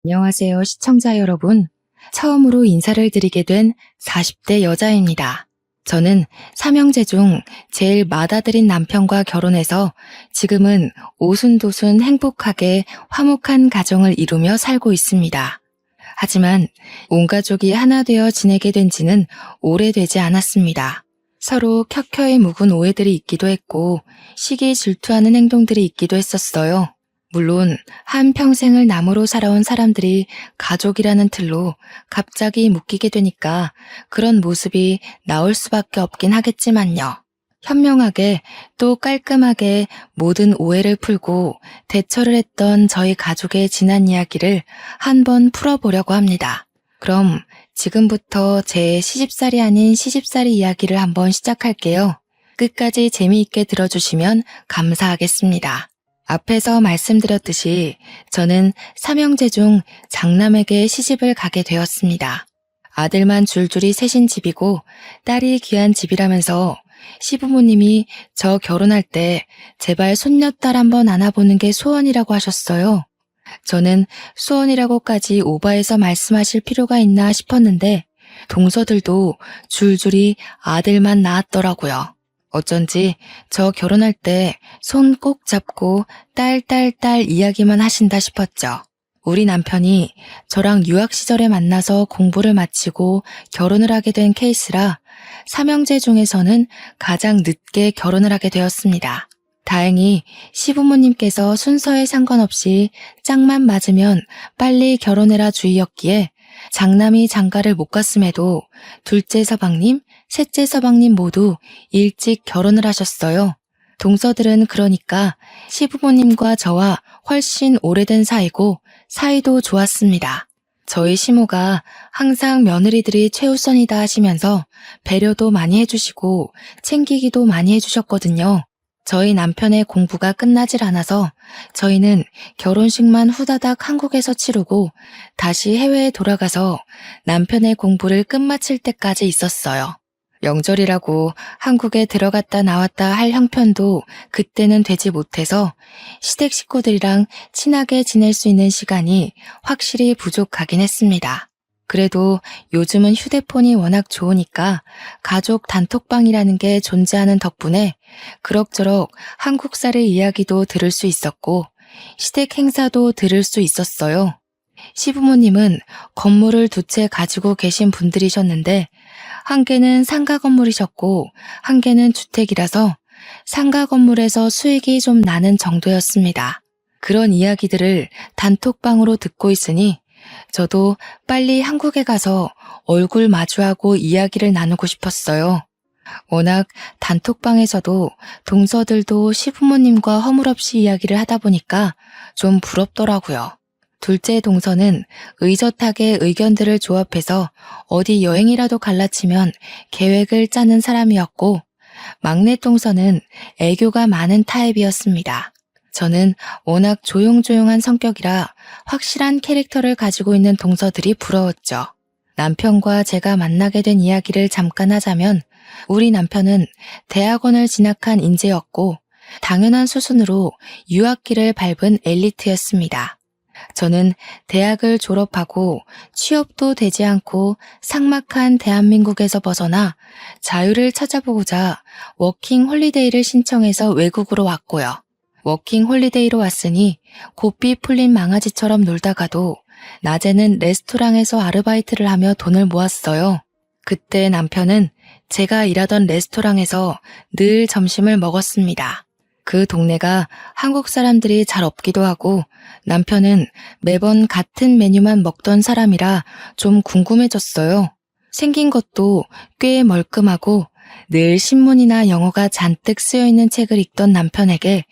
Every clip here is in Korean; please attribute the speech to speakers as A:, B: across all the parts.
A: 안녕하세요, 시청자 여러분. 처음으로 인사를 드리게 된 40대 여자입니다. 저는 삼형제 중 제일 맏아들인 남편과 결혼해서 지금은 오순도순 행복하게 화목한 가정을 이루며 살고 있습니다. 하지만 온 가족이 하나 되어 지내게 된 지는 오래되지 않았습니다. 서로 켜켜이 묵은 오해들이 있기도 했고 시기 질투하는 행동들이 있기도 했었어요. 물론 한평생을 남으로 살아온 사람들이 가족이라는 틀로 갑자기 묶이게 되니까 그런 모습이 나올 수밖에 없긴 하겠지만요. 현명하게 또 깔끔하게 모든 오해를 풀고 대처를 했던 저희 가족의 지난 이야기를 한번 풀어보려고 합니다. 그럼 지금부터 제 시집살이 아닌 시집살이 이야기를 한번 시작할게요. 끝까지 재미있게 들어주시면 감사하겠습니다. 앞에서 말씀드렸듯이 저는 삼형제 중 장남에게 시집을 가게 되었습니다. 아들만 줄줄이 셋인 집이고 딸이 귀한 집이라면서 시부모님이 저 결혼할 때 제발 손녀딸 한번 안아보는 게 소원이라고 하셨어요. 저는 소원이라고까지 오바해서 말씀하실 필요가 있나 싶었는데 동서들도 줄줄이 아들만 낳았더라고요. 어쩐지 저 결혼할 때 손 꼭 잡고 딸 이야기만 하신다 싶었죠. 우리 남편이 저랑 유학 시절에 만나서 공부를 마치고 결혼을 하게 된 케이스라 삼형제 중에서는 가장 늦게 결혼을 하게 되었습니다. 다행히 시부모님께서 순서에 상관없이 짝만 맞으면 빨리 결혼해라 주의였기에 장남이 장가를 못 갔음에도 둘째 서방님, 셋째 서방님 모두 일찍 결혼을 하셨어요. 동서들은 그러니까 시부모님과 저와 훨씬 오래된 사이고 사이도 좋았습니다. 저희 시모가 항상 며느리들이 최우선이다 하시면서 배려도 많이 해주시고 챙기기도 많이 해주셨거든요. 저희 남편의 공부가 끝나질 않아서 저희는 결혼식만 후다닥 한국에서 치르고 다시 해외에 돌아가서 남편의 공부를 끝마칠 때까지 있었어요. 명절이라고 한국에 들어갔다 나왔다 할 형편도 그때는 되지 못해서 시댁 식구들이랑 친하게 지낼 수 있는 시간이 확실히 부족하긴 했습니다. 그래도 요즘은 휴대폰이 워낙 좋으니까 가족 단톡방이라는 게 존재하는 덕분에 그럭저럭 한국살의 이야기도 들을 수 있었고 시댁 행사도 들을 수 있었어요. 시부모님은 건물을 두 채 가지고 계신 분들이셨는데 한 개는 상가 건물이셨고 한 개는 주택이라서 상가 건물에서 수익이 좀 나는 정도였습니다. 그런 이야기들을 단톡방으로 듣고 있으니 저도 빨리 한국에 가서 얼굴 마주하고 이야기를 나누고 싶었어요. 워낙 단톡방에서도 동서들도 시부모님과 허물없이 이야기를 하다 보니까 좀 부럽더라고요. 둘째 동서는 의젓하게 의견들을 조합해서 어디 여행이라도 갈라치면 계획을 짜는 사람이었고 막내 동서는 애교가 많은 타입이었습니다. 저는 워낙 조용조용한 성격이라 확실한 캐릭터를 가지고 있는 동서들이 부러웠죠. 남편과 제가 만나게 된 이야기를 잠깐 하자면 우리 남편은 대학원을 진학한 인재였고 당연한 수순으로 유학길을 밟은 엘리트였습니다. 저는 대학을 졸업하고 취업도 되지 않고 삭막한 대한민국에서 벗어나 자유를 찾아보고자 워킹 홀리데이를 신청해서 외국으로 왔고요. 워킹 홀리데이로 왔으니 고삐 풀린 망아지처럼 놀다가도 낮에는 레스토랑에서 아르바이트를 하며 돈을 모았어요. 그때 남편은 제가 일하던 레스토랑에서 늘 점심을 먹었습니다. 그 동네가 한국 사람들이 잘 없기도 하고 남편은 매번 같은 메뉴만 먹던 사람이라 좀 궁금해졌어요. 생긴 것도 꽤 멀끔하고 늘 신문이나 영어가 잔뜩 쓰여있는 책을 읽던 남편에게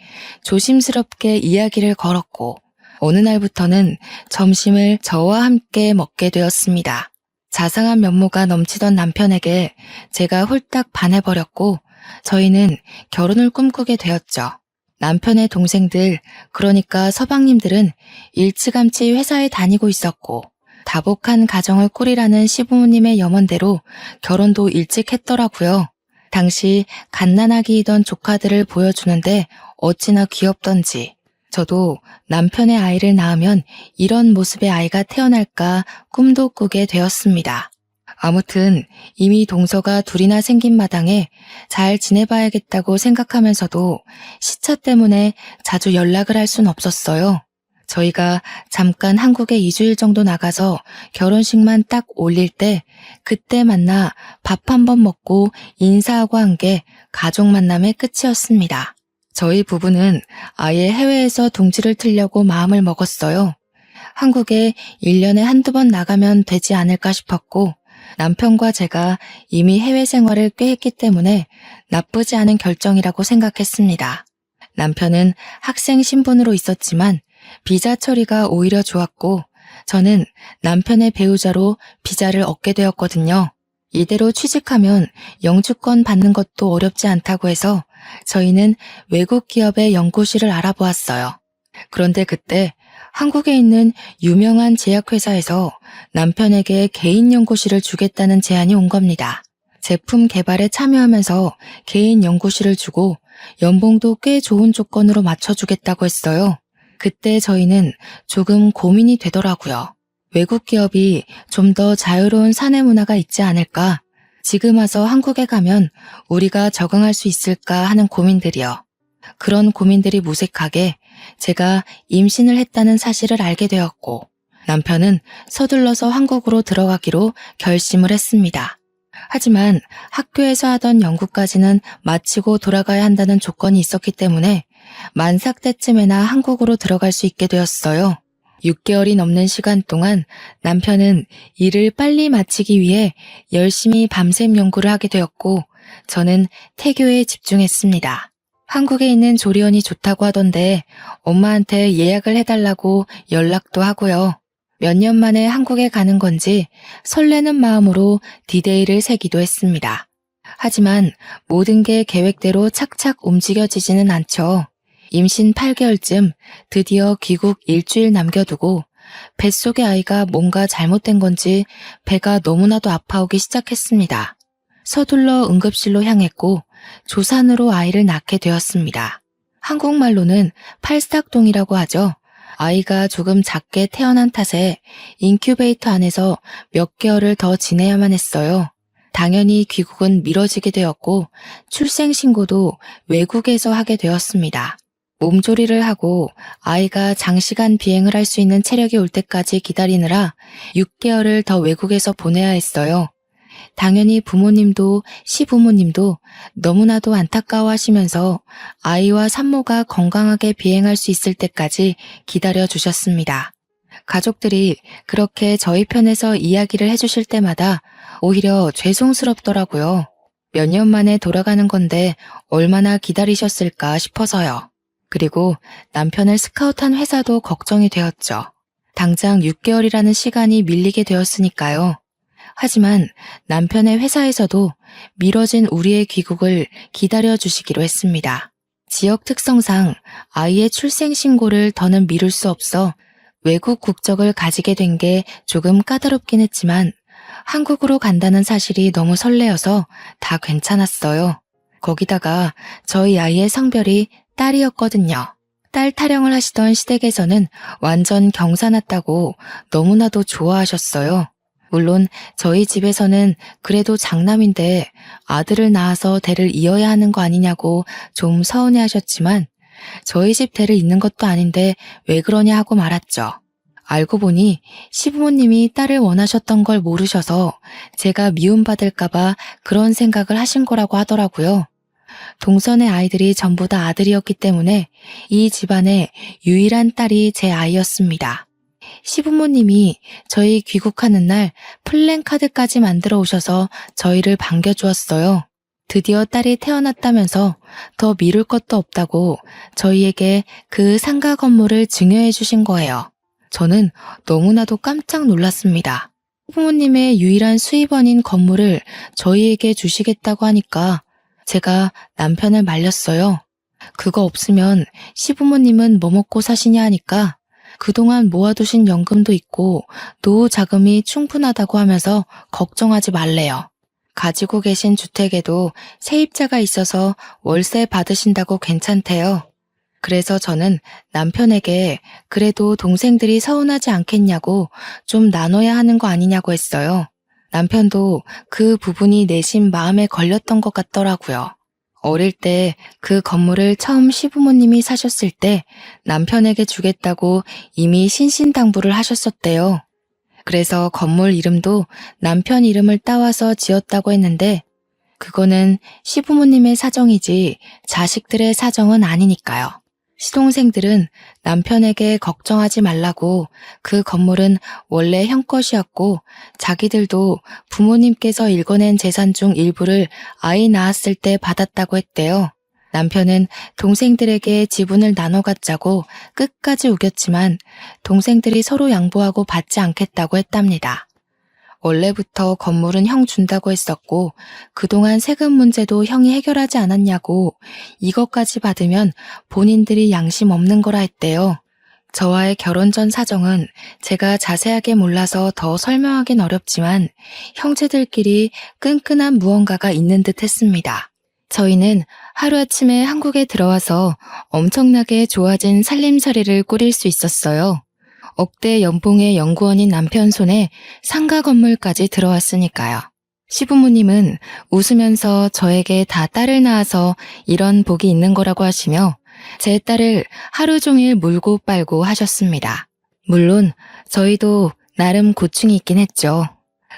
A: 조심스럽게 이야기를 걸었고 어느 날부터는 점심을 저와 함께 먹게 되었습니다. 자상한 면모가 넘치던 남편에게 제가 홀딱 반해버렸고 저희는 결혼을 꿈꾸게 되었죠. 남편의 동생들, 그러니까 서방님들은 일찌감치 회사에 다니고 있었고 다복한 가정을 꾸리라는 시부모님의 염원대로 결혼도 일찍 했더라고요. 당시 갓난아기이던 조카들을 보여주는데 어찌나 귀엽던지 저도 남편의 아이를 낳으면 이런 모습의 아이가 태어날까 꿈도 꾸게 되었습니다. 아무튼 이미 동서가 둘이나 생긴 마당에 잘 지내봐야겠다고 생각하면서도 시차 때문에 자주 연락을 할 순 없었어요. 저희가 잠깐 한국에 2주일 정도 나가서 결혼식만 딱 올릴 때 그때 만나 밥 한 번 먹고 인사하고 한 게 가족 만남의 끝이었습니다. 저희 부부는 아예 해외에서 둥지를 틀려고 마음을 먹었어요. 한국에 1년에 한두 번 나가면 되지 않을까 싶었고 남편과 제가 이미 해외 생활을 꽤 했기 때문에 나쁘지 않은 결정이라고 생각했습니다. 남편은 학생 신분으로 있었지만 비자 처리가 오히려 좋았고 저는 남편의 배우자로 비자를 얻게 되었거든요. 이대로 취직하면 영주권 받는 것도 어렵지 않다고 해서 저희는 외국 기업의 연구실을 알아보았어요. 그런데 그때 한국에 있는 유명한 제약회사에서 남편에게 개인 연구실을 주겠다는 제안이 온 겁니다. 제품 개발에 참여하면서 개인 연구실을 주고 연봉도 꽤 좋은 조건으로 맞춰주겠다고 했어요. 그때 저희는 조금 고민이 되더라고요. 외국 기업이 좀 더 자유로운 사내 문화가 있지 않을까? 지금 와서 한국에 가면 우리가 적응할 수 있을까 하는 고민들이요. 그런 고민들이 무색하게 제가 임신을 했다는 사실을 알게 되었고 남편은 서둘러서 한국으로 들어가기로 결심을 했습니다. 하지만 학교에서 하던 연구까지는 마치고 돌아가야 한다는 조건이 있었기 때문에 만삭 때쯤에나 한국으로 들어갈 수 있게 되었어요. 6개월이 넘는 시간 동안 남편은 일을 빨리 마치기 위해 열심히 밤샘 연구를 하게 되었고 저는 태교에 집중했습니다. 한국에 있는 조리원이 좋다고 하던데 엄마한테 예약을 해달라고 연락도 하고요. 몇 년 만에 한국에 가는 건지 설레는 마음으로 디데이를 세기도 했습니다. 하지만 모든 게 계획대로 착착 움직여지지는 않죠. 임신 8개월쯤 드디어 귀국 일주일 남겨두고 뱃속의 아이가 뭔가 잘못된 건지 배가 너무나도 아파오기 시작했습니다. 서둘러 응급실로 향했고 조산으로 아이를 낳게 되었습니다. 한국말로는 팔싹동이라고 하죠. 아이가 조금 작게 태어난 탓에 인큐베이터 안에서 몇 개월을 더 지내야만 했어요. 당연히 귀국은 미뤄지게 되었고 출생신고도 외국에서 하게 되었습니다. 몸조리를 하고 아이가 장시간 비행을 할 수 있는 체력이 올 때까지 기다리느라 6개월을 더 외국에서 보내야 했어요. 당연히 부모님도 시부모님도 너무나도 안타까워하시면서 아이와 산모가 건강하게 비행할 수 있을 때까지 기다려 주셨습니다. 가족들이 그렇게 저희 편에서 이야기를 해주실 때마다 오히려 죄송스럽더라고요. 몇 년 만에 돌아가는 건데 얼마나 기다리셨을까 싶어서요. 그리고 남편을 스카우트한 회사도 걱정이 되었죠. 당장 6개월이라는 시간이 밀리게 되었으니까요. 하지만 남편의 회사에서도 미뤄진 우리의 귀국을 기다려 주시기로 했습니다. 지역 특성상 아이의 출생 신고를 더는 미룰 수 없어 외국 국적을 가지게 된 게 조금 까다롭긴 했지만 한국으로 간다는 사실이 너무 설레어서 다 괜찮았어요. 거기다가 저희 아이의 성별이 딸이었거든요. 딸 타령을 하시던 시댁에서는 완전 경사났다고 너무나도 좋아하셨어요. 물론 저희 집에서는 그래도 장남인데 아들을 낳아서 대를 이어야 하는 거 아니냐고 좀 서운해하셨지만 저희 집 대를 잇는 것도 아닌데 왜 그러냐 하고 말았죠. 알고 보니 시부모님이 딸을 원하셨던 걸 모르셔서 제가 미움받을까봐 그런 생각을 하신 거라고 하더라고요. 동선의 아이들이 전부 다 아들이었기 때문에 이 집안의 유일한 딸이 제 아이였습니다. 시부모님이 저희 귀국하는 날 플랜카드까지 만들어 오셔서 저희를 반겨주었어요. 드디어 딸이 태어났다면서 더 미룰 것도 없다고 저희에게 그 상가 건물을 증여해 주신 거예요. 저는 너무나도 깜짝 놀랐습니다. 부모님의 유일한 수입원인 건물을 저희에게 주시겠다고 하니까 제가 남편을 말렸어요. 그거 없으면 시부모님은 뭐 먹고 사시냐 하니까 그동안 모아두신 연금도 있고 노후 자금이 충분하다고 하면서 걱정하지 말래요. 가지고 계신 주택에도 세입자가 있어서 월세 받으신다고 괜찮대요. 그래서 저는 남편에게 그래도 동생들이 서운하지 않겠냐고 좀 나눠야 하는 거 아니냐고 했어요. 남편도 그 부분이 내심 마음에 걸렸던 것 같더라고요. 어릴 때 그 건물을 처음 시부모님이 사셨을 때 남편에게 주겠다고 이미 신신당부를 하셨었대요. 그래서 건물 이름도 남편 이름을 따와서 지었다고 했는데 그거는 시부모님의 사정이지 자식들의 사정은 아니니까요. 시동생들은 남편에게 걱정하지 말라고 그 건물은 원래 형 것이었고 자기들도 부모님께서 일궈낸 재산 중 일부를 아이 낳았을 때 받았다고 했대요. 남편은 동생들에게 지분을 나눠 갖자고 끝까지 우겼지만 동생들이 서로 양보하고 받지 않겠다고 했답니다. 원래부터 건물은 형 준다고 했었고 그동안 세금 문제도 형이 해결하지 않았냐고 이것까지 받으면 본인들이 양심 없는 거라 했대요. 저와의 결혼 전 사정은 제가 자세하게 몰라서 더 설명하긴 어렵지만 형제들끼리 끈끈한 무언가가 있는 듯 했습니다. 저희는 하루아침에 한국에 들어와서 엄청나게 좋아진 살림살이를 꾸릴 수 있었어요. 억대 연봉의 연구원인 남편 손에 상가 건물까지 들어왔으니까요. 시부모님은 웃으면서 저에게 다 딸을 낳아서 이런 복이 있는 거라고 하시며 제 딸을 하루 종일 물고 빨고 하셨습니다. 물론 저희도 나름 고충이 있긴 했죠.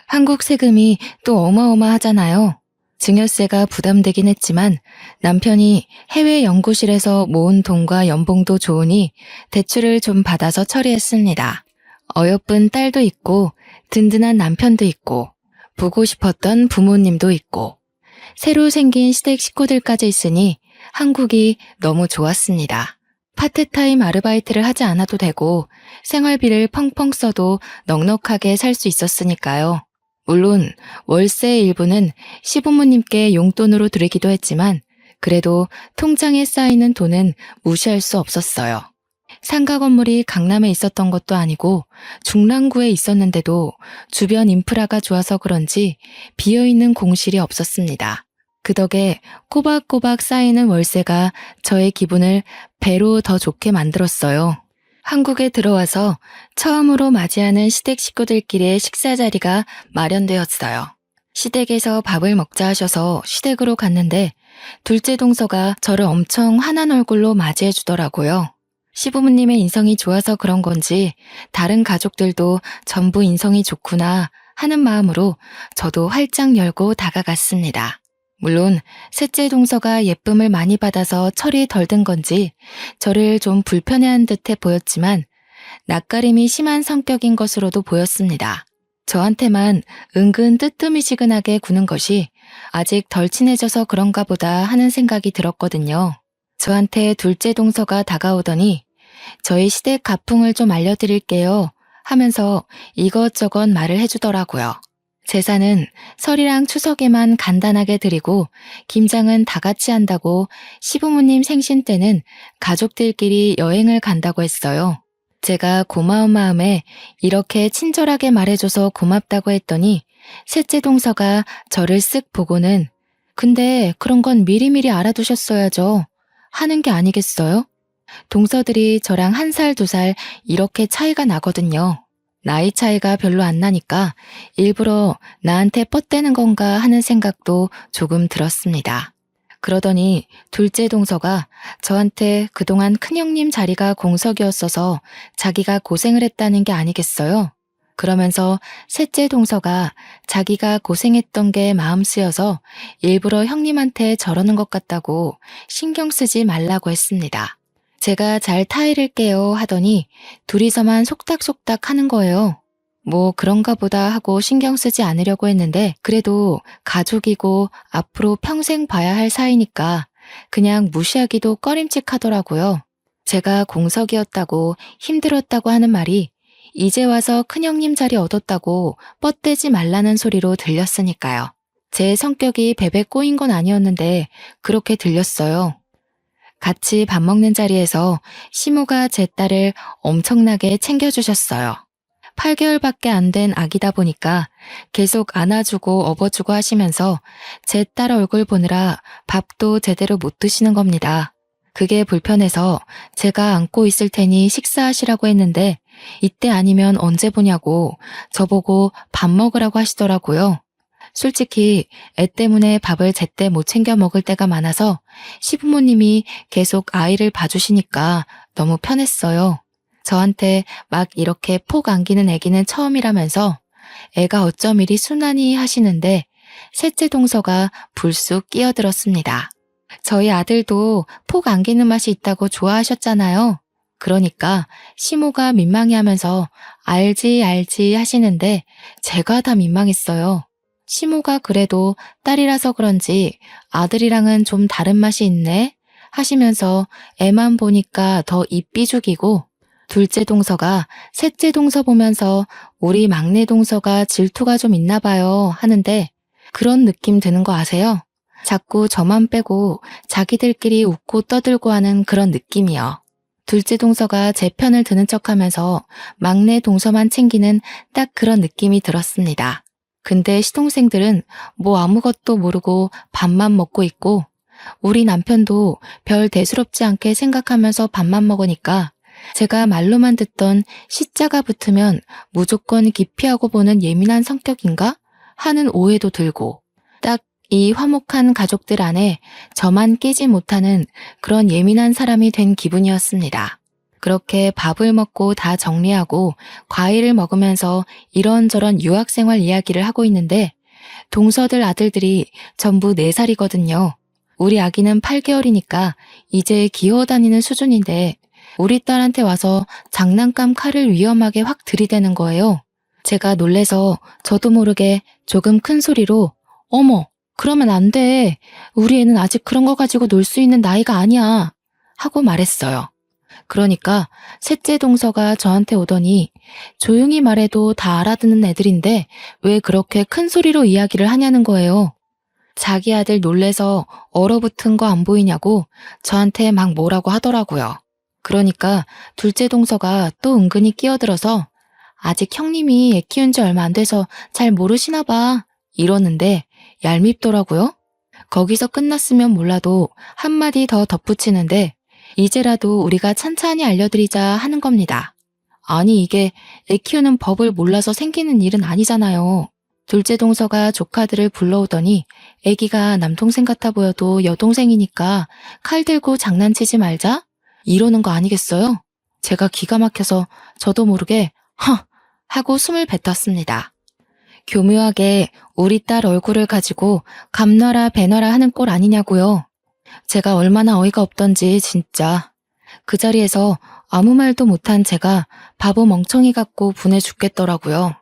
A: 한국 세금이 또 어마어마하잖아요. 증여세가 부담되긴 했지만 남편이 해외 연구실에서 모은 돈과 연봉도 좋으니 대출을 좀 받아서 처리했습니다. 어여쁜 딸도 있고 든든한 남편도 있고 보고 싶었던 부모님도 있고 새로 생긴 시댁 식구들까지 있으니 한국이 너무 좋았습니다. 파트타임 아르바이트를 하지 않아도 되고 생활비를 펑펑 써도 넉넉하게 살 수 있었으니까요. 물론 월세의 일부는 시부모님께 용돈으로 드리기도 했지만 그래도 통장에 쌓이는 돈은 무시할 수 없었어요. 상가 건물이 강남에 있었던 것도 아니고 중랑구에 있었는데도 주변 인프라가 좋아서 그런지 비어있는 공실이 없었습니다. 그 덕에 꼬박꼬박 쌓이는 월세가 저의 기분을 배로 더 좋게 만들었어요. 한국에 들어와서 처음으로 맞이하는 시댁 식구들끼리의 식사 자리가 마련되었어요. 시댁에서 밥을 먹자 하셔서 시댁으로 갔는데 둘째 동서가 저를 엄청 환한 얼굴로 맞이해 주더라고요. 시부모님의 인성이 좋아서 그런 건지 다른 가족들도 전부 인성이 좋구나 하는 마음으로 저도 활짝 열고 다가갔습니다. 물론 셋째 동서가 예쁨을 많이 받아서 철이 덜 든 건지 저를 좀 불편해한 듯해 보였지만 낯가림이 심한 성격인 것으로도 보였습니다. 저한테만 은근 뜨뜨미지근하게 구는 것이 아직 덜 친해져서 그런가 보다 하는 생각이 들었거든요. 저한테 둘째 동서가 다가오더니 저희 시댁 가풍을 좀 알려드릴게요 하면서 이것저것 말을 해주더라고요. 제사는 설이랑 추석에만 간단하게 드리고 김장은 다 같이 한다고 시부모님 생신 때는 가족들끼리 여행을 간다고 했어요. 제가 고마운 마음에 이렇게 친절하게 말해줘서 고맙다고 했더니 셋째 동서가 저를 쓱 보고는 근데 그런 건 미리미리 알아두셨어야죠 하는 게 아니겠어요? 동서들이 저랑 1살, 2살 이렇게 차이가 나거든요. 나이 차이가 별로 안 나니까 일부러 나한테 뻗대는 건가 하는 생각도 조금 들었습니다. 그러더니 둘째 동서가 저한테 그동안 큰형님 자리가 공석이었어서 자기가 고생을 했다는 게 아니겠어요? 그러면서 셋째 동서가 자기가 고생했던 게 마음 쓰여서 일부러 형님한테 저러는 것 같다고 신경 쓰지 말라고 했습니다. 제가 잘 타이를게요 하더니 둘이서만 속닥속닥 하는 거예요. 뭐 그런가 보다 하고 신경 쓰지 않으려고 했는데 그래도 가족이고 앞으로 평생 봐야 할 사이니까 그냥 무시하기도 꺼림칙하더라고요. 제가 공석이었다고 힘들었다고 하는 말이 이제 와서 큰형님 자리 얻었다고 뻗대지 말라는 소리로 들렸으니까요. 제 성격이 베베 꼬인 건 아니었는데 그렇게 들렸어요. 같이 밥 먹는 자리에서 시모가 제 딸을 엄청나게 챙겨주셨어요. 8개월밖에 안 된 아기다 보니까 계속 안아주고 업어주고 하시면서 제 딸 얼굴 보느라 밥도 제대로 못 드시는 겁니다. 그게 불편해서 제가 안고 있을 테니 식사하시라고 했는데 이때 아니면 언제 보냐고 저보고 밥 먹으라고 하시더라고요. 솔직히 애 때문에 밥을 제때 못 챙겨 먹을 때가 많아서 시부모님이 계속 아이를 봐주시니까 너무 편했어요. 저한테 막 이렇게 폭 안기는 애기는 처음이라면서 애가 어쩜 이리 순하니 하시는데 셋째 동서가 불쑥 끼어들었습니다. 저희 아들도 폭 안기는 맛이 있다고 좋아하셨잖아요. 그러니까 시모가 민망해하면서 알지 알지 하시는데 제가 다 민망했어요. 시모가 그래도 딸이라서 그런지 아들이랑은 좀 다른 맛이 있네 하시면서 애만 보니까 더 입 삐죽이고 둘째 동서가 셋째 동서 보면서 우리 막내 동서가 질투가 좀 있나 봐요 하는데 그런 느낌 드는 거 아세요? 자꾸 저만 빼고 자기들끼리 웃고 떠들고 하는 그런 느낌이요. 둘째 동서가 제 편을 드는 척하면서 막내 동서만 챙기는 딱 그런 느낌이 들었습니다. 근데 시동생들은 뭐 아무것도 모르고 밥만 먹고 있고 우리 남편도 별 대수롭지 않게 생각하면서 밥만 먹으니까 제가 말로만 듣던 시자가 붙으면 무조건 기피하고 보는 예민한 성격인가 하는 오해도 들고 딱 이 화목한 가족들 안에 저만 끼지 못하는 그런 예민한 사람이 된 기분이었습니다. 그렇게 밥을 먹고 다 정리하고 과일을 먹으면서 이런저런 유학생활 이야기를 하고 있는데 동서들 아들들이 전부 4살이거든요. 우리 아기는 8개월이니까 이제 기어다니는 수준인데 우리 딸한테 와서 장난감 칼을 위험하게 확 들이대는 거예요. 제가 놀래서 저도 모르게 조금 큰 소리로 어머, 그러면 안 돼. 우리 애는 아직 그런 거 가지고 놀 수 있는 나이가 아니야. 하고 말했어요. 그러니까 셋째 동서가 저한테 오더니 조용히 말해도 다 알아듣는 애들인데 왜 그렇게 큰 소리로 이야기를 하냐는 거예요. 자기 아들 놀래서 얼어붙은 거 안 보이냐고 저한테 막 뭐라고 하더라고요. 그러니까 둘째 동서가 또 은근히 끼어들어서 아직 형님이 애 키운 지 얼마 안 돼서 잘 모르시나 봐 이러는데 얄밉더라고요. 거기서 끝났으면 몰라도 한마디 더 덧붙이는데 이제라도 우리가 찬찬히 알려드리자 하는 겁니다. 아니 이게 애 키우는 법을 몰라서 생기는 일은 아니잖아요. 둘째 동서가 조카들을 불러오더니 애기가 남동생 같아 보여도 여동생이니까 칼 들고 장난치지 말자? 이러는 거 아니겠어요? 제가 기가 막혀서 저도 모르게 허! 하고 숨을 뱉었습니다. 교묘하게 우리 딸 얼굴을 가지고 감놔라 배놔라 하는 꼴 아니냐고요. 제가 얼마나 어이가 없던지 진짜. 그 자리에서 아무 말도 못한 제가 바보 멍청이 같고 분해 죽겠더라고요.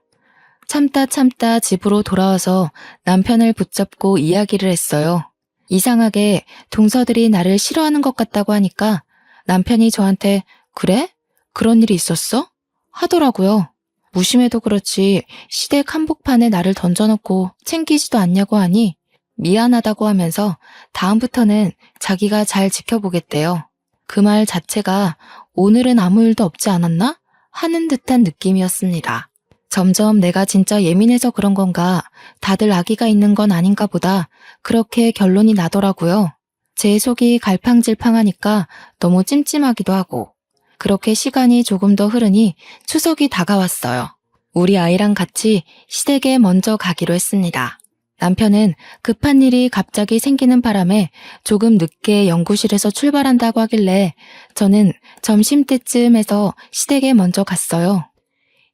A: 참다 집으로 돌아와서 남편을 붙잡고 이야기를 했어요. 이상하게 동서들이 나를 싫어하는 것 같다고 하니까 남편이 저한테 그래? 그런 일이 있었어? 하더라고요. 무심해도 그렇지 시댁 한복판에 나를 던져놓고 챙기지도 않냐고 하니 미안하다고 하면서 다음부터는 자기가 잘 지켜보겠대요. 그 말 자체가 오늘은 아무 일도 없지 않았나? 하는 듯한 느낌이었습니다. 점점 내가 진짜 예민해서 그런 건가 다들 아기가 있는 건 아닌가 보다 그렇게 결론이 나더라고요. 제 속이 갈팡질팡하니까 너무 찜찜하기도 하고 그렇게 시간이 조금 더 흐르니 추석이 다가왔어요. 우리 아이랑 같이 시댁에 먼저 가기로 했습니다. 남편은 급한 일이 갑자기 생기는 바람에 조금 늦게 연구실에서 출발한다고 하길래 저는 점심때쯤에서 시댁에 먼저 갔어요.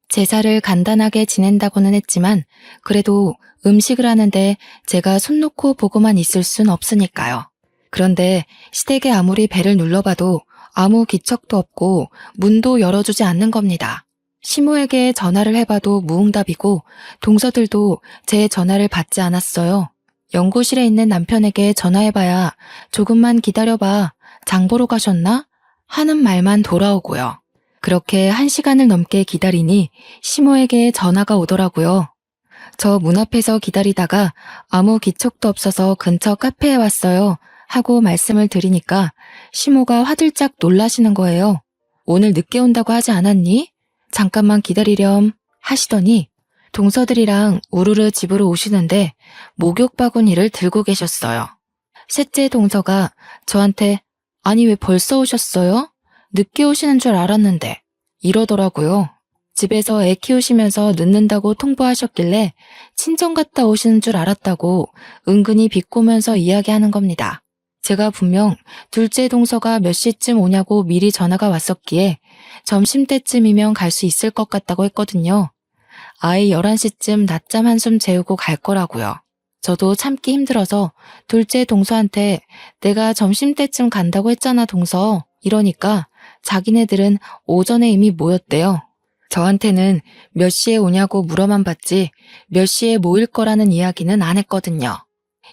A: 제사를 간단하게 지낸다고는 했지만 그래도 음식을 하는데 제가 손 놓고 보고만 있을 순 없으니까요. 그런데 시댁에 아무리 배를 눌러봐도 아무 기척도 없고 문도 열어주지 않는 겁니다. 시모에게 전화를 해봐도 무응답이고 동서들도 제 전화를 받지 않았어요. 연구실에 있는 남편에게 전화해봐야 조금만 기다려봐, 장 보러 가셨나? 하는 말만 돌아오고요. 그렇게 1시간을 넘게 기다리니 시모에게 전화가 오더라고요. 저 문 앞에서 기다리다가 아무 기척도 없어서 근처 카페에 왔어요. 하고 말씀을 드리니까 시모가 화들짝 놀라시는 거예요. 오늘 늦게 온다고 하지 않았니? 잠깐만 기다리렴 하시더니 동서들이랑 우르르 집으로 오시는데 목욕 바구니를 들고 계셨어요. 셋째 동서가 저한테 아니, 왜 벌써 오셨어요? 늦게 오시는 줄 알았는데. 이러더라고요. 집에서 애 키우시면서 늦는다고 통보하셨길래 친정 갔다 오시는 줄 알았다고 은근히 비꼬면서 이야기하는 겁니다. 제가 분명 둘째 동서가 몇 시쯤 오냐고 미리 전화가 왔었기에 점심때쯤이면 갈 수 있을 것 같다고 했거든요. 아이 11시쯤 낮잠 한숨 재우고 갈 거라고요. 저도 참기 힘들어서 둘째 동서한테 내가 점심때쯤 간다고 했잖아 동서 이러니까 자기네들은 오전에 이미 모였대요. 저한테는 몇 시에 오냐고 물어만 봤지 몇 시에 모일 거라는 이야기는 안 했거든요.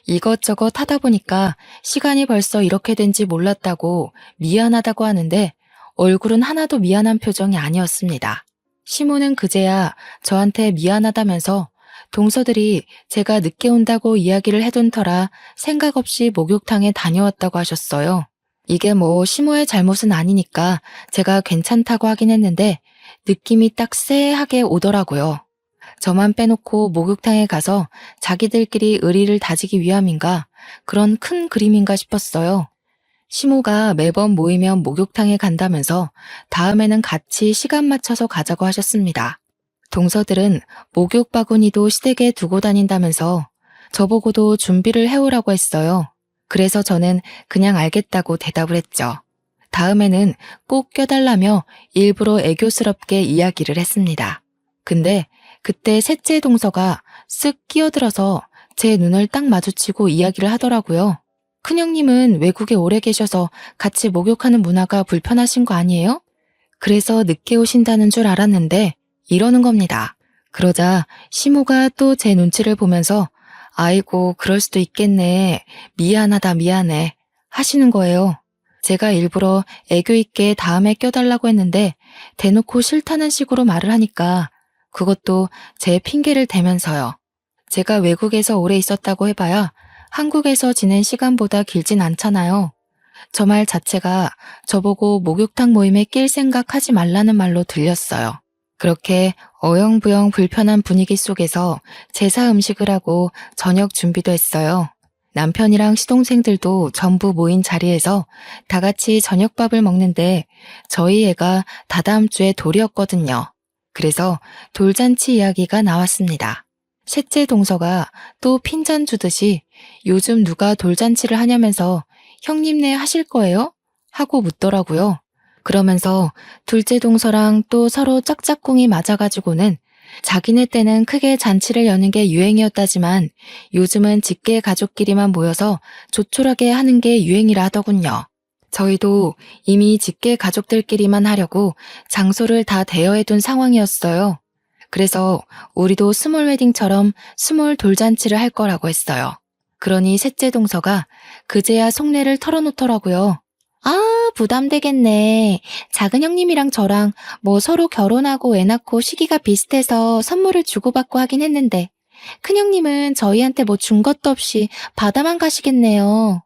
A: 이것저것 하다 보니까 시간이 벌써 이렇게 된지 몰랐다고 미안하다고 하는데 얼굴은 하나도 미안한 표정이 아니었습니다. 시모는 그제야 저한테 미안하다면서 동서들이 제가 늦게 온다고 이야기를 해둔 터라 생각 없이 목욕탕에 다녀왔다고 하셨어요. 이게 뭐 시모의 잘못은 아니니까 제가 괜찮다고 하긴 했는데 느낌이 딱 쎄하게 오더라고요. 저만 빼놓고 목욕탕에 가서 자기들끼리 의리를 다지기 위함인가 그런 큰 그림인가 싶었어요. 시모가 매번 모이면 목욕탕에 간다면서 다음에는 같이 시간 맞춰서 가자고 하셨습니다. 동서들은 목욕 바구니도 시댁에 두고 다닌다면서 저보고도 준비를 해오라고 했어요. 그래서 저는 그냥 알겠다고 대답을 했죠. 다음에는 꼭 껴달라며 일부러 애교스럽게 이야기를 했습니다. 근데 그때 셋째 동서가 쓱 끼어들어서 제 눈을 딱 마주치고 이야기를 하더라고요. 큰형님은 외국에 오래 계셔서 같이 목욕하는 문화가 불편하신 거 아니에요? 그래서 늦게 오신다는 줄 알았는데 이러는 겁니다. 그러자 시모가 또 제 눈치를 보면서 아이고 그럴 수도 있겠네. 미안하다 미안해 하시는 거예요. 제가 일부러 애교 있게 다음에 껴달라고 했는데 대놓고 싫다는 식으로 말을 하니까 그것도 제 핑계를 대면서요. 제가 외국에서 오래 있었다고 해봐야 한국에서 지낸 시간보다 길진 않잖아요. 저 말 자체가 저보고 목욕탕 모임에 낄 생각하지 말라는 말로 들렸어요. 그렇게 어영부영 불편한 분위기 속에서 제사 음식을 하고 저녁 준비도 했어요. 남편이랑 시동생들도 전부 모인 자리에서 다 같이 저녁밥을 먹는데 저희 애가 다다음 주에 돌이었거든요. 그래서 돌잔치 이야기가 나왔습니다. 셋째 동서가 또 핀잔 주듯이 요즘 누가 돌잔치를 하냐면서 형님네 하실 거예요? 하고 묻더라고요. 그러면서 둘째 동서랑 또 서로 짝짝꿍이 맞아가지고는 자기네 때는 크게 잔치를 여는 게 유행이었다지만 요즘은 직계 가족끼리만 모여서 조촐하게 하는 게 유행이라 하더군요. 저희도 이미 직계 가족들끼리만 하려고 장소를 다 대여해둔 상황이었어요. 그래서 우리도 스몰 웨딩처럼 스몰 돌잔치를 할 거라고 했어요. 그러니 셋째 동서가 그제야 속내를 털어놓더라고요. 아, 부담되겠네. 작은 형님이랑 저랑 뭐 서로 결혼하고 애 낳고 시기가 비슷해서 선물을 주고받고 하긴 했는데 큰 형님은 저희한테 뭐 준 것도 없이 받아만 가시겠네요.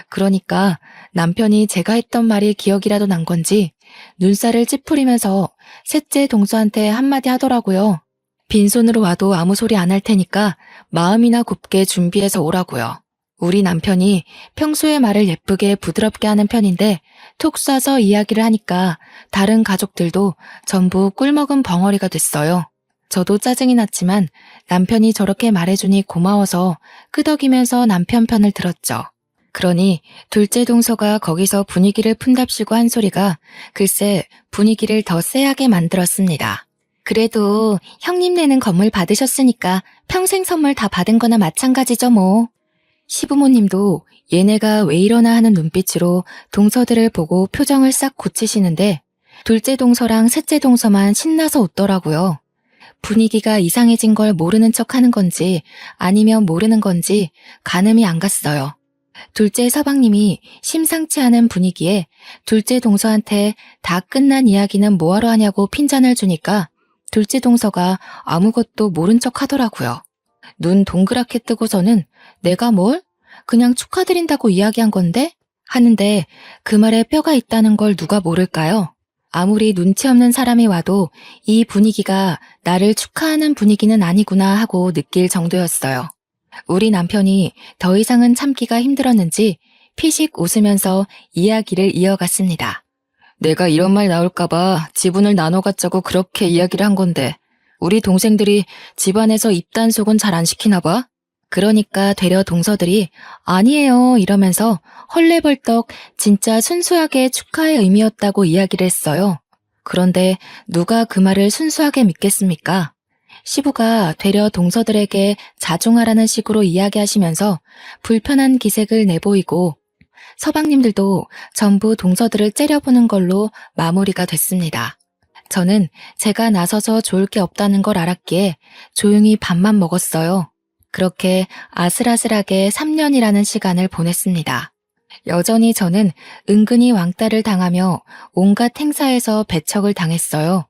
A: 그러니까 남편이 제가 했던 말이 기억이라도 난 건지 눈살을 찌푸리면서 셋째 동서한테 한마디 하더라고요. 빈손으로 와도 아무 소리 안 할 테니까 마음이나 곱게 준비해서 오라고요. 우리 남편이 평소에 말을 예쁘게 부드럽게 하는 편인데 톡 쏴서 이야기를 하니까 다른 가족들도 전부 꿀먹은 벙어리가 됐어요. 저도 짜증이 났지만 남편이 저렇게 말해주니 고마워서 끄덕이면서 남편 편을 들었죠. 그러니 둘째 동서가 거기서 분위기를 푼답시고 한 소리가 글쎄 분위기를 더 쎄하게 만들었습니다. 그래도 형님네는 건물 받으셨으니까 평생 선물 다 받은 거나 마찬가지죠 뭐. 시부모님도 얘네가 왜 이러나 하는 눈빛으로 동서들을 보고 표정을 싹 고치시는데 둘째 동서랑 셋째 동서만 신나서 웃더라고요. 분위기가 이상해진 걸 모르는 척 하는 건지 아니면 모르는 건지 가늠이 안 갔어요. 둘째 서방님이 심상치 않은 분위기에 둘째 동서한테 다 끝난 이야기는 뭐하러 하냐고 핀잔을 주니까 둘째 동서가 아무것도 모른 척 하더라고요. 눈 동그랗게 뜨고서는 내가 뭘? 그냥 축하드린다고 이야기한 건데? 하는데 그 말에 뼈가 있다는 걸 누가 모를까요? 아무리 눈치 없는 사람이 와도 이 분위기가 나를 축하하는 분위기는 아니구나 하고 느낄 정도였어요. 우리 남편이 더 이상은 참기가 힘들었는지 피식 웃으면서 이야기를 이어갔습니다. 내가 이런 말 나올까봐 지분을 나눠 갖자고 그렇게 이야기를 한 건데 우리 동생들이 집안에서 입단속은 잘 안 시키나 봐? 그러니까 되려 동서들이 아니에요 이러면서 헐레벌떡 진짜 순수하게 축하의 의미였다고 이야기를 했어요. 그런데 누가 그 말을 순수하게 믿겠습니까? 시부가 되려 동서들에게 자중하라는 식으로 이야기하시면서 불편한 기색을 내보이고 서방님들도 전부 동서들을 째려보는 걸로 마무리가 됐습니다. 저는 제가 나서서 좋을 게 없다는 걸 알았기에 조용히 밥만 먹었어요. 그렇게 아슬아슬하게 3년이라는 시간을 보냈습니다. 여전히 저는 은근히 왕따를 당하며 온갖 행사에서 배척을 당했어요.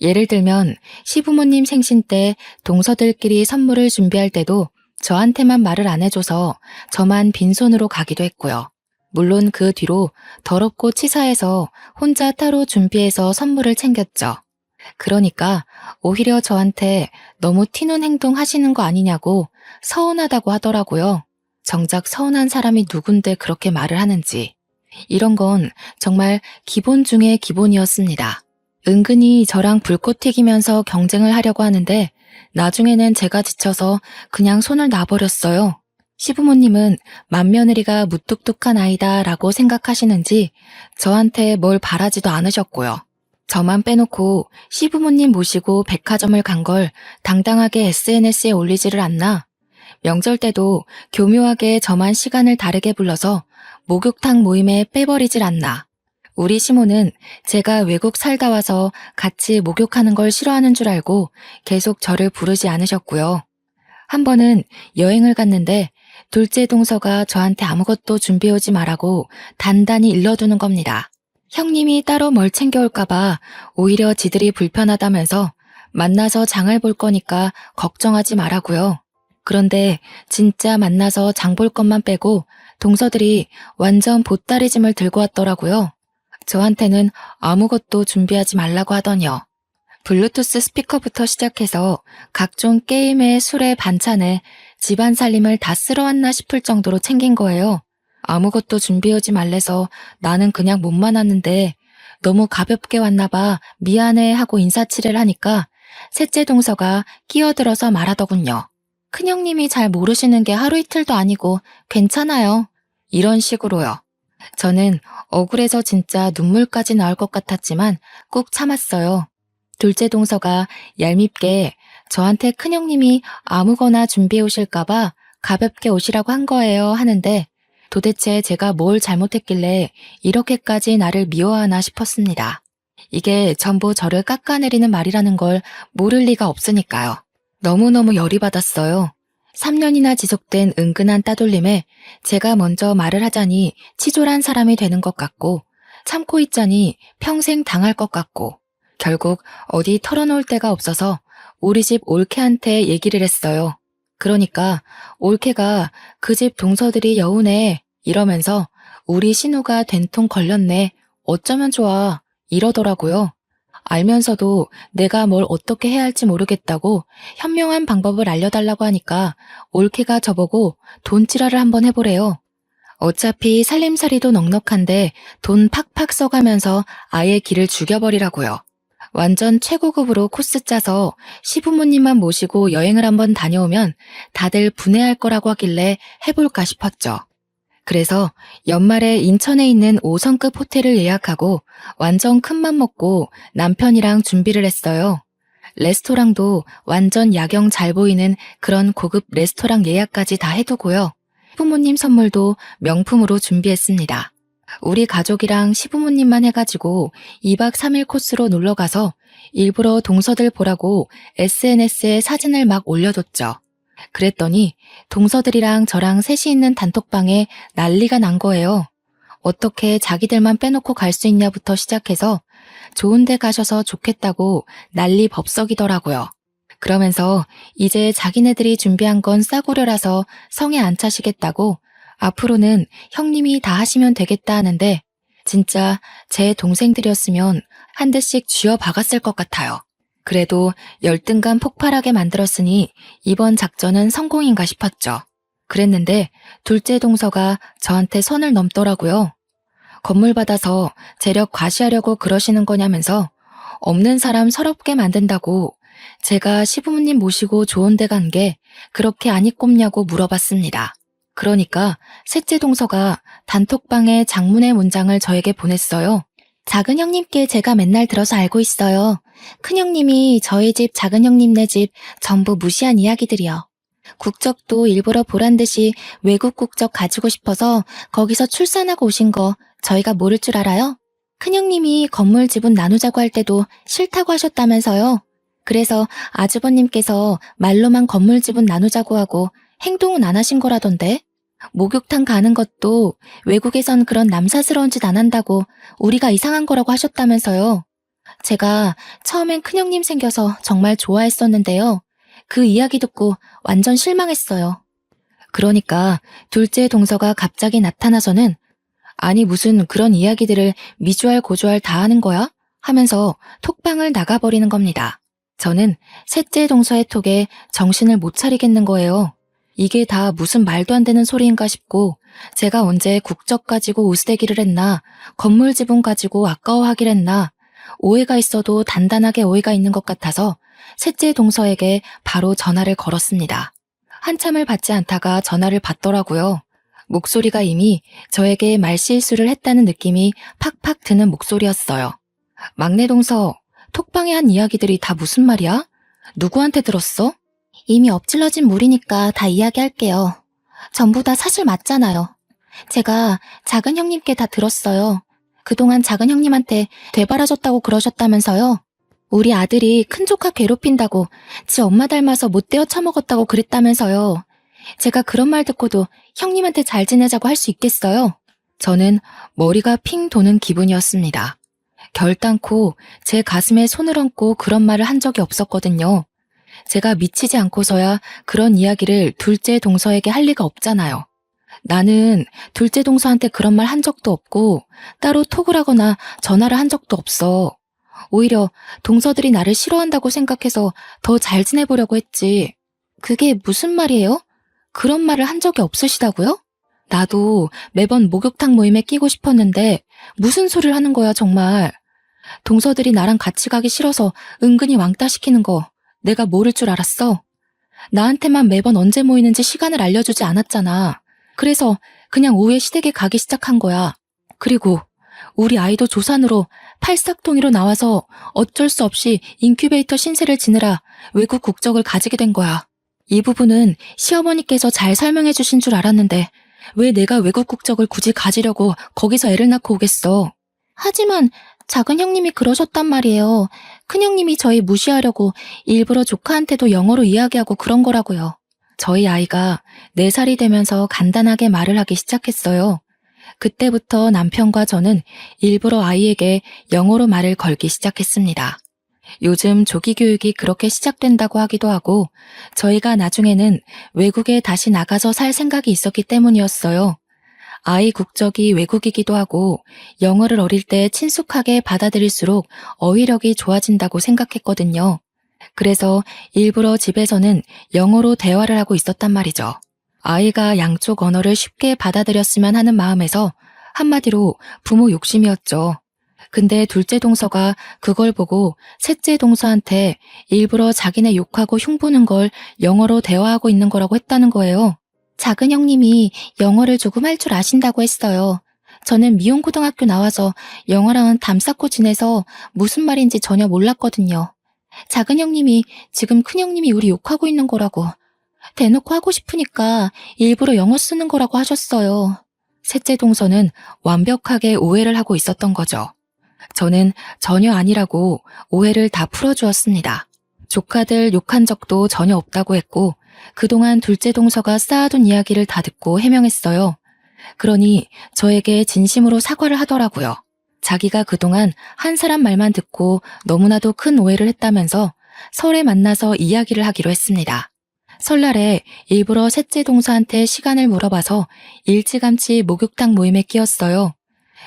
A: 예를 들면 시부모님 생신 때 동서들끼리 선물을 준비할 때도 저한테만 말을 안 해줘서 저만 빈손으로 가기도 했고요. 물론 그 뒤로 더럽고 치사해서 혼자 따로 준비해서 선물을 챙겼죠. 그러니까 오히려 저한테 너무 튀는 행동 하시는 거 아니냐고 서운하다고 하더라고요. 정작 서운한 사람이 누군데 그렇게 말을 하는지. 이런 건 정말 기본 중에 기본이었습니다. 은근히 저랑 불꽃 튀기면서 경쟁을 하려고 하는데 나중에는 제가 지쳐서 그냥 손을 놔버렸어요. 시부모님은 맏며느리가 무뚝뚝한 아이다 라고 생각하시는지 저한테 뭘 바라지도 않으셨고요. 저만 빼놓고 시부모님 모시고 백화점을 간 걸 당당하게 SNS에 올리지를 않나. 명절 때도 교묘하게 저만 시간을 다르게 불러서 목욕탕 모임에 빼버리질 않나. 우리 시모는 제가 외국 살다 와서 같이 목욕하는 걸 싫어하는 줄 알고 계속 저를 부르지 않으셨고요. 한 번은 여행을 갔는데 둘째 동서가 저한테 아무것도 준비해오지 말라고 단단히 일러두는 겁니다. 형님이 따로 뭘 챙겨올까봐 오히려 지들이 불편하다면서 만나서 장을 볼 거니까 걱정하지 말라고요. 그런데 진짜 만나서 장 볼 것만 빼고 동서들이 완전 보따리짐을 들고 왔더라고요. 저한테는 아무것도 준비하지 말라고 하더니요. 블루투스 스피커부터 시작해서 각종 게임에 술에 반찬에 집안 살림을 다 쓸어왔나 싶을 정도로 챙긴 거예요. 아무것도 준비하지 말래서 나는 그냥 몸만 왔는데 너무 가볍게 왔나 봐 미안해 하고 인사치레를 하니까 셋째 동서가 끼어들어서 말하더군요. 큰형님이 잘 모르시는 게 하루 이틀도 아니고 괜찮아요. 이런 식으로요. 저는 억울해서 진짜 눈물까지 나올 것 같았지만 꾹 참았어요. 둘째 동서가 얄밉게 저한테 큰형님이 아무거나 준비해 오실까봐 가볍게 오시라고 한 거예요 하는데 도대체 제가 뭘 잘못했길래 이렇게까지 나를 미워하나 싶었습니다. 이게 전부 저를 깎아내리는 말이라는 걸 모를 리가 없으니까요. 너무너무 열이 받았어요. 3년이나 지속된 은근한 따돌림에 제가 먼저 말을 하자니 치졸한 사람이 되는 것 같고 참고 있자니 평생 당할 것 같고 결국 어디 털어놓을 데가 없어서 우리 집 올케한테 얘기를 했어요. 그러니까 올케가 그 집 동서들이 여우네 이러면서 우리 신우가 된통 걸렸네 어쩌면 좋아 이러더라고요. 알면서도 내가 뭘 어떻게 해야 할지 모르겠다고 현명한 방법을 알려달라고 하니까 올케가 저보고 돈지랄을 한번 해보래요. 어차피 살림살이도 넉넉한데 돈 팍팍 써가면서 아예 길을 죽여버리라고요. 완전 최고급으로 코스 짜서 시부모님만 모시고 여행을 한번 다녀오면 다들 분해할 거라고 하길래 해볼까 싶었죠. 그래서 연말에 인천에 있는 5성급 호텔을 예약하고 완전 큰맘 먹고 남편이랑 준비를 했어요. 레스토랑도 완전 야경 잘 보이는 그런 고급 레스토랑 예약까지 다 해두고요. 시부모님 선물도 명품으로 준비했습니다. 우리 가족이랑 시부모님만 해가지고 2박 3일 코스로 놀러가서 일부러 동서들 보라고 SNS에 사진을 막 올려뒀죠. 그랬더니 동서들이랑 저랑 셋이 있는 단톡방에 난리가 난 거예요. 어떻게 자기들만 빼놓고 갈 수 있냐부터 시작해서 좋은 데 가셔서 좋겠다고 난리 법석이더라고요. 그러면서 이제 자기네들이 준비한 건 싸구려라서 성에 안 차시겠다고 앞으로는 형님이 다 하시면 되겠다 하는데 진짜 제 동생들이었으면 한 대씩 쥐어 박았을 것 같아요. 그래도 열등감 폭발하게 만들었으니 이번 작전은 성공인가 싶었죠. 그랬는데 둘째 동서가 저한테 선을 넘더라고요. 건물 받아서 재력 과시하려고 그러시는 거냐면서 없는 사람 서럽게 만든다고 제가 시부모님 모시고 좋은 데 간 게 그렇게 안 이꼽냐고 물어봤습니다. 그러니까 셋째 동서가 단톡방에 장문의 문장을 저에게 보냈어요. 작은 형님께 제가 맨날 들어서 알고 있어요. 큰 형님이 저희 집, 작은 형님네 집 전부 무시한 이야기들이요. 국적도 일부러 보란 듯이 외국 국적 가지고 싶어서 거기서 출산하고 오신 거 저희가 모를 줄 알아요? 큰형님이 건물 지분 나누자고 할 때도 싫다고 하셨다면서요. 그래서 아주버님께서 말로만 건물 지분 나누자고 하고 행동은 안 하신 거라던데. 목욕탕 가는 것도 외국에선 그런 남사스러운 짓 안 한다고 우리가 이상한 거라고 하셨다면서요. 제가 처음엔 큰형님 생겨서 정말 좋아했었는데요. 그 이야기 듣고 완전 실망했어요. 그러니까 둘째 동서가 갑자기 나타나서는 아니 무슨 그런 이야기들을 미주알 고주알 다 하는 거야? 하면서 톡방을 나가버리는 겁니다. 저는 셋째 동서의 톡에 정신을 못 차리겠는 거예요. 이게 다 무슨 말도 안 되는 소리인가 싶고 제가 언제 국적 가지고 우스대기를 했나 건물 지분 가지고 아까워하길 했나 오해가 있어도 단단하게 오해가 있는 것 같아서 셋째 동서에게 바로 전화를 걸었습니다. 한참을 받지 않다가 전화를 받더라고요. 목소리가 이미 저에게 말실수를 했다는 느낌이 팍팍 드는 목소리였어요. 막내 동서, 톡방에 한 이야기들이 다 무슨 말이야? 누구한테 들었어? 이미 엎질러진 물이니까 다 이야기할게요. 전부 다 사실 맞잖아요. 제가 작은 형님께 다 들었어요. 그동안 작은 형님한테 되바라졌다고 그러셨다면서요. 우리 아들이 큰 조카 괴롭힌다고 지 엄마 닮아서 못되어 처먹었다고 그랬다면서요. 제가 그런 말 듣고도 형님한테 잘 지내자고 할 수 있겠어요? 저는 머리가 핑 도는 기분이었습니다. 결단코 제 가슴에 손을 얹고 그런 말을 한 적이 없었거든요. 제가 미치지 않고서야 그런 이야기를 둘째 동서에게 할 리가 없잖아요. 나는 둘째 동서한테 그런 말 한 적도 없고 따로 톡을 하거나 전화를 한 적도 없어. 오히려 동서들이 나를 싫어한다고 생각해서 더 잘 지내보려고 했지. 그게 무슨 말이에요? 그런 말을 한 적이 없으시다고요? 나도 매번 목욕탕 모임에 끼고 싶었는데 무슨 소리를 하는 거야 정말. 동서들이 나랑 같이 가기 싫어서 은근히 왕따 시키는 거 내가 모를 줄 알았어? 나한테만 매번 언제 모이는지 시간을 알려주지 않았잖아. 그래서 그냥 오후에 시댁에 가기 시작한 거야. 그리고 우리 아이도 조산으로 팔싹동이로 나와서 어쩔 수 없이 인큐베이터 신세를 지느라 외국 국적을 가지게 된 거야. 이 부분은 시어머니께서 잘 설명해 주신 줄 알았는데 왜 내가 외국 국적을 굳이 가지려고 거기서 애를 낳고 오겠어. 하지만 작은 형님이 그러셨단 말이에요. 큰 형님이 저희 무시하려고 일부러 조카한테도 영어로 이야기하고 그런 거라고요. 저희 아이가 4살이 되면서 간단하게 말을 하기 시작했어요. 그때부터 남편과 저는 일부러 아이에게 영어로 말을 걸기 시작했습니다. 요즘 조기 교육이 그렇게 시작된다고 하기도 하고 저희가 나중에는 외국에 다시 나가서 살 생각이 있었기 때문이었어요. 아이 국적이 외국이기도 하고 영어를 어릴 때 친숙하게 받아들일수록 어휘력이 좋아진다고 생각했거든요. 그래서 일부러 집에서는 영어로 대화를 하고 있었단 말이죠. 아이가 양쪽 언어를 쉽게 받아들였으면 하는 마음에서 한마디로 부모 욕심이었죠. 근데 둘째 동서가 그걸 보고 셋째 동서한테 일부러 자기네 욕하고 흉보는 걸 영어로 대화하고 있는 거라고 했다는 거예요. 작은 형님이 영어를 조금 할 줄 아신다고 했어요. 저는 미용고등학교 나와서 영어랑은 담 쌓고 지내서 무슨 말인지 전혀 몰랐거든요. 작은 형님이 지금 큰 형님이 우리 욕하고 있는 거라고 대놓고 하고 싶으니까 일부러 영어 쓰는 거라고 하셨어요. 셋째 동서는 완벽하게 오해를 하고 있었던 거죠. 저는 전혀 아니라고 오해를 다 풀어주었습니다. 조카들 욕한 적도 전혀 없다고 했고 그동안 둘째 동서가 쌓아둔 이야기를 다 듣고 해명했어요. 그러니 저에게 진심으로 사과를 하더라고요. 자기가 그동안 한 사람 말만 듣고 너무나도 큰 오해를 했다면서 설에 만나서 이야기를 하기로 했습니다. 설날에 일부러 셋째 동서한테 시간을 물어봐서 일찌감치 목욕탕 모임에 끼었어요.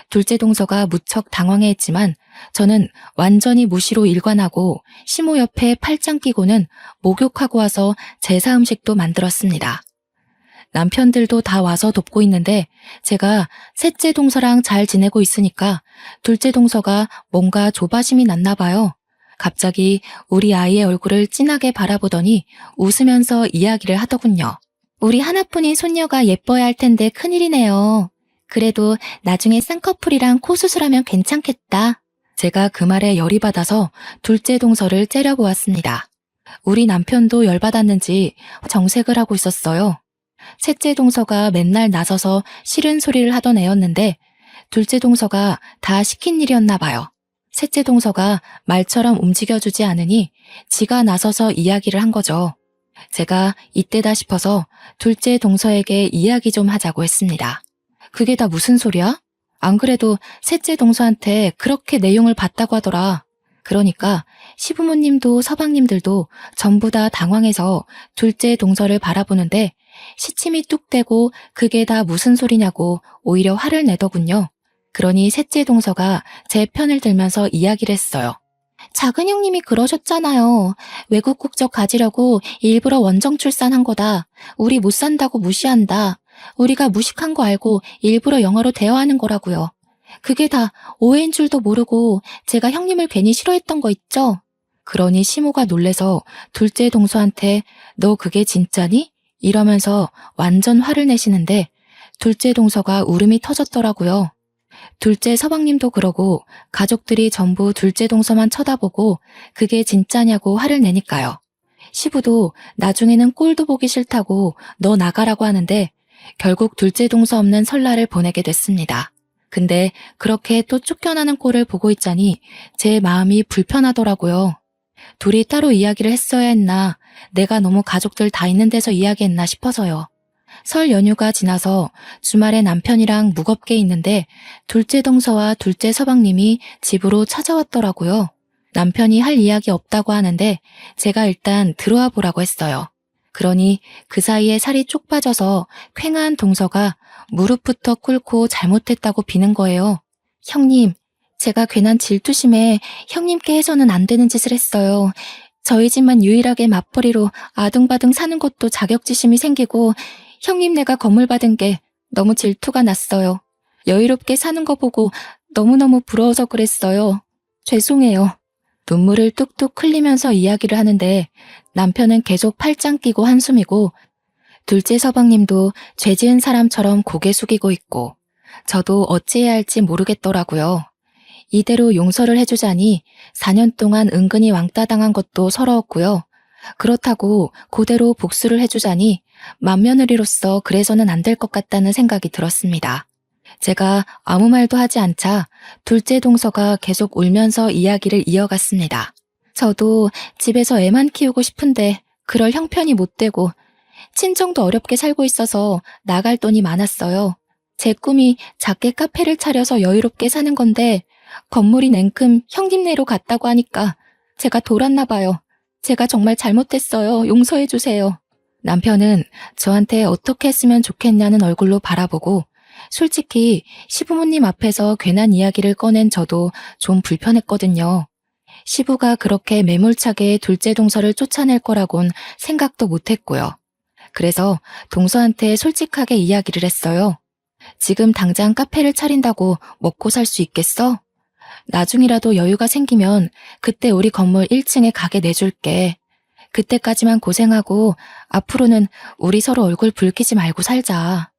A: 둘째 동서가 무척 당황해했지만 저는 완전히 무시로 일관하고 시모 옆에 팔짱 끼고는 목욕하고 와서 제사 음식도 만들었습니다. 남편들도 다 와서 돕고 있는데 제가 셋째 동서랑 잘 지내고 있으니까 둘째 동서가 뭔가 조바심이 났나 봐요. 갑자기 우리 아이의 얼굴을 진하게 바라보더니 웃으면서 이야기를 하더군요. 우리 하나뿐인 손녀가 예뻐야 할 텐데 큰일이네요. 그래도 나중에 쌍꺼풀이랑 코 수술하면 괜찮겠다. 제가 그 말에 열이 받아서 둘째 동서를 째려보았습니다. 우리 남편도 열받았는지 정색을 하고 있었어요. 셋째 동서가 맨날 나서서 싫은 소리를 하던 애였는데 둘째 동서가 다 시킨 일이었나 봐요. 셋째 동서가 말처럼 움직여주지 않으니 지가 나서서 이야기를 한 거죠. 제가 이때다 싶어서 둘째 동서에게 이야기 좀 하자고 했습니다. 그게 다 무슨 소리야? 안 그래도 셋째 동서한테 그렇게 내용을 봤다고 하더라. 그러니까 시부모님도 서방님들도 전부 다 당황해서 둘째 동서를 바라보는데 시침이 뚝 떼고 그게 다 무슨 소리냐고 오히려 화를 내더군요. 그러니 셋째 동서가 제 편을 들면서 이야기를 했어요. 작은 형님이 그러셨잖아요. 외국 국적 가지려고 일부러 원정 출산한 거다. 우리 못 산다고 무시한다. 우리가 무식한 거 알고 일부러 영어로 대화하는 거라고요. 그게 다 오해인 줄도 모르고 제가 형님을 괜히 싫어했던 거 있죠? 그러니 시모가 놀래서 둘째 동서한테 너 그게 진짜니? 이러면서 완전 화를 내시는데 둘째 동서가 울음이 터졌더라고요. 둘째 서방님도 그러고 가족들이 전부 둘째 동서만 쳐다보고 그게 진짜냐고 화를 내니까요. 시부도 나중에는 꼴도 보기 싫다고 너 나가라고 하는데 결국 둘째 동서 없는 설날을 보내게 됐습니다. 근데 그렇게 또 쫓겨나는 꼴을 보고 있자니 제 마음이 불편하더라고요. 둘이 따로 이야기를 했어야 했나, 내가 너무 가족들 다 있는 데서 이야기했나 싶어서요. 설 연휴가 지나서 주말에 남편이랑 무겁게 있는데 둘째 동서와 둘째 서방님이 집으로 찾아왔더라고요. 남편이 할 이야기 없다고 하는데 제가 일단 들어와 보라고 했어요. 그러니 그 사이에 살이 쪽 빠져서 퀭한 동서가 무릎부터 꿇고 잘못했다고 비는 거예요. 형님, 제가 괜한 질투심에 형님께 해서는 안 되는 짓을 했어요. 저희 집만 유일하게 맞벌이로 아등바등 사는 것도 자격지심이 생기고 형님 내가 건물 받은 게 너무 질투가 났어요. 여유롭게 사는 거 보고 너무너무 부러워서 그랬어요. 죄송해요. 눈물을 뚝뚝 흘리면서 이야기를 하는데 남편은 계속 팔짱 끼고 한숨이고 둘째 서방님도 죄 지은 사람처럼 고개 숙이고 있고 저도 어찌해야 할지 모르겠더라고요. 이대로 용서를 해주자니 4년 동안 은근히 왕따 당한 것도 서러웠고요. 그렇다고 그대로 복수를 해주자니 맏며느리로서 그래서는 안 될 것 같다는 생각이 들었습니다. 제가 아무 말도 하지 않자 둘째 동서가 계속 울면서 이야기를 이어갔습니다. 저도 집에서 애만 키우고 싶은데 그럴 형편이 못 되고 친정도 어렵게 살고 있어서 나갈 돈이 많았어요. 제 꿈이 작게 카페를 차려서 여유롭게 사는 건데 건물이 냉큼 형님네로 갔다고 하니까 제가 돌았나 봐요. 제가 정말 잘못했어요. 용서해 주세요. 남편은 저한테 어떻게 했으면 좋겠냐는 얼굴로 바라보고 솔직히 시부모님 앞에서 괜한 이야기를 꺼낸 저도 좀 불편했거든요. 시부가 그렇게 매몰차게 둘째 동서를 쫓아낼 거라곤 생각도 못했고요. 그래서 동서한테 솔직하게 이야기를 했어요. 지금 당장 카페를 차린다고 먹고 살 수 있겠어? 나중이라도 여유가 생기면 그때 우리 건물 1층에 가게 내줄게. 그때까지만 고생하고 앞으로는 우리 서로 얼굴 붉히지 말고 살자.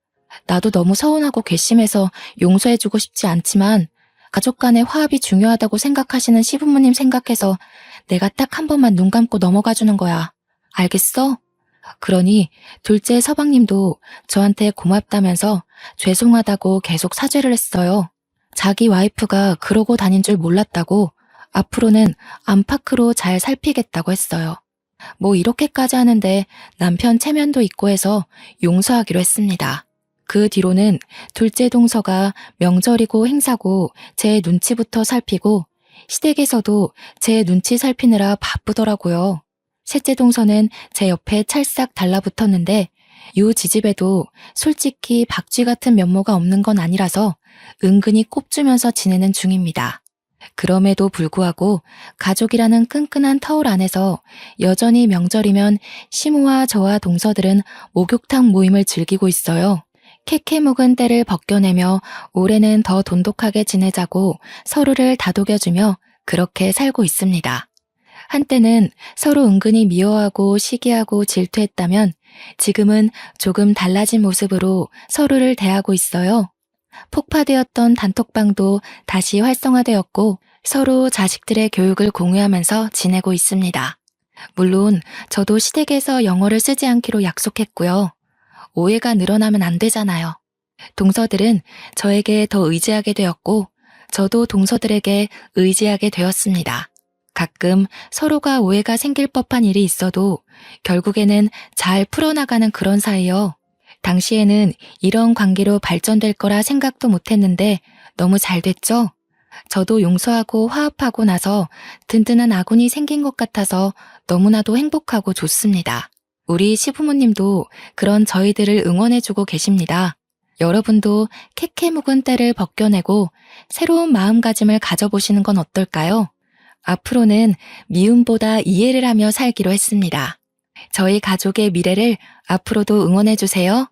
A: 나도 너무 서운하고 괘씸해서 용서해주고 싶지 않지만 가족 간의 화합이 중요하다고 생각하시는 시부모님 생각해서 내가 딱 한 번만 눈 감고 넘어가주는 거야. 알겠어? 그러니 둘째 서방님도 저한테 고맙다면서 죄송하다고 계속 사죄를 했어요. 자기 와이프가 그러고 다닌 줄 몰랐다고 앞으로는 안팎으로 잘 살피겠다고 했어요. 뭐 이렇게까지 하는데 남편 체면도 있고 해서 용서하기로 했습니다. 그 뒤로는 둘째 동서가 명절이고 행사고 제 눈치부터 살피고 시댁에서도 제 눈치 살피느라 바쁘더라고요. 셋째 동서는 제 옆에 찰싹 달라붙었는데 요 지집에도 솔직히 박쥐 같은 면모가 없는 건 아니라서 은근히 꼽주면서 지내는 중입니다. 그럼에도 불구하고 가족이라는 끈끈한 터울 안에서 여전히 명절이면 시모와 저와 동서들은 목욕탕 모임을 즐기고 있어요. 캐캐 묵은 때를 벗겨내며 올해는 더 돈독하게 지내자고 서로를 다독여주며 그렇게 살고 있습니다. 한때는 서로 은근히 미워하고 시기하고 질투했다면 지금은 조금 달라진 모습으로 서로를 대하고 있어요. 폭파되었던 단톡방도 다시 활성화되었고 서로 자식들의 교육을 공유하면서 지내고 있습니다. 물론 저도 시댁에서 영어를 쓰지 않기로 약속했고요. 오해가 늘어나면 안 되잖아요. 동서들은 저에게 더 의지하게 되었고 저도 동서들에게 의지하게 되었습니다. 가끔 서로가 오해가 생길 법한 일이 있어도 결국에는 잘 풀어나가는 그런 사이요. 당시에는 이런 관계로 발전될 거라 생각도 못했는데 너무 잘 됐죠? 저도 용서하고 화합하고 나서 든든한 아군이 생긴 것 같아서 너무나도 행복하고 좋습니다. 우리 시부모님도 그런 저희들을 응원해주고 계십니다. 여러분도 캐캐 묵은 때를 벗겨내고 새로운 마음가짐을 가져보시는 건 어떨까요? 앞으로는 미움보다 이해를 하며 살기로 했습니다. 저희 가족의 미래를 앞으로도 응원해주세요.